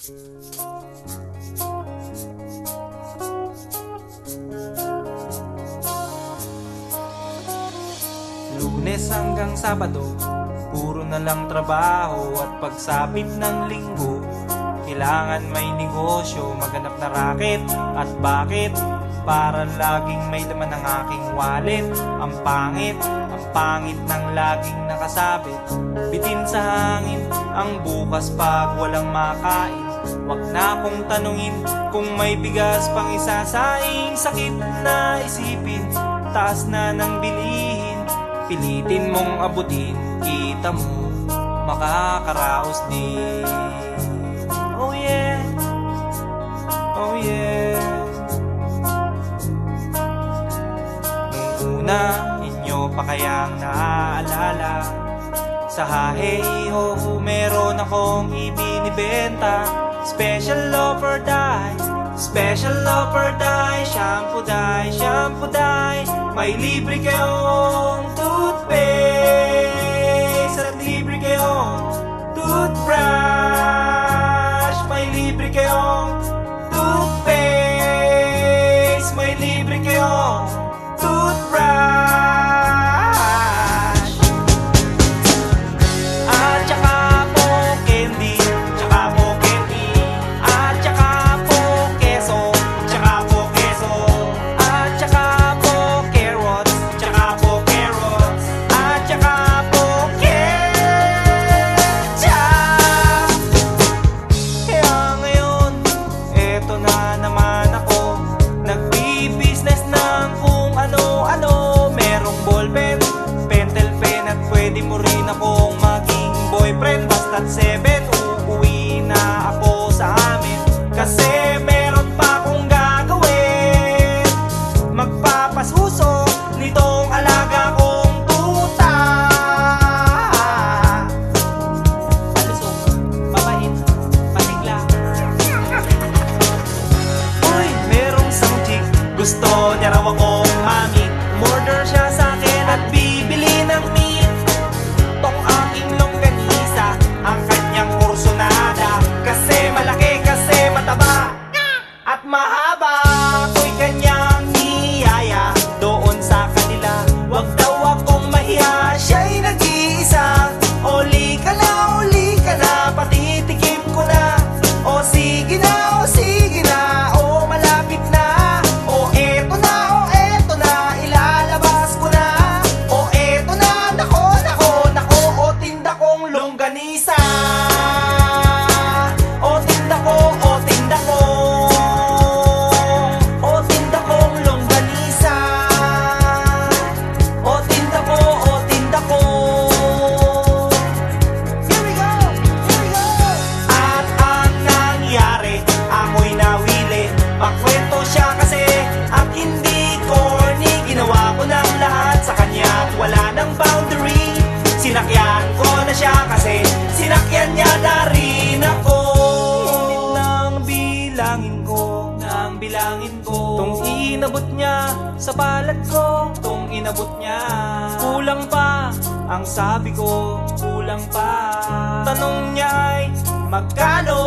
Lunes hanggang Sabado, puro na lang trabaho. At pagsapit ng Linggo, kailangan may negosyo, maghanap na raket. At bakit? Para laging may laman ng aking wallet. Ang pangit ng laging nakasabit. Bitin sa hangin ang bukas pag walang makain. Wag na akong tanungin kung may bigas pang isasaing. Sakit na isipin, taas na ng bilihin. Pilitin mong abutin, kita mo, makakaraos din. Oh yeah, oh yeah. Nung una, inyo pa kayang naaalala, sa Haheho meron akong ibinibenta. Special offer dye, special offer dye. Shampoo dye, shampoo dye. May libre kayong toothpaste at libre kayong toothbrush. May libre kayong toothpaste, may libre kayong toothbrush. At saka po candy, tsaka po candy. At saka po keso, tsaka po keso. At saka po carrots, tsaka po carrots. At saka po ketchup. Kaya ngayon, eto na naman ako, nagbi-business ng kung ano-ano. Merong ballpen, pentel pen, at pwede mo rin akong maging boyfriend. Basta't 7, uuwi na ako sa amin, kasi meron pa akong gagawin. Magpapasuso nitong alaga kong tuta. Palusog, mabait, patigla. Uy, merong isang chick, gusto niya raw akong mamit. Murder siya sa akin at bibili ng meat. Tong aking longganisa, ang kanyang kursonada. Kasi malaki, kasi mataba at mahaba. Ako'y kanyang niyaya doon sa kanila. Wag daw akong mahiya, siya'y nag-iisa. Uli ka na, patitikim ko na. O sige na, o sige na, o malapit na. O eto na, ilalabas ko na. O eto na, nako, o tinda kong longganisa. O tinda ko, o tinda ko. O tinda kong longganisa. O tinda ko, o tinda ko. Here we go, here we go. At ang nangyari, ako'y nawili. Pakwento siya kasi at hindi corny. Ginawa ko ng lahat sa kanya at wala ng boundary. Sinakyan ko na siya kasi sinakyan niya na rin ako. Nang bilangin ko, tong inabot niya sa palad ko, tong inabot niya. Kulang pa, ang sabi ko, kulang pa. Tanong niya ay magkano?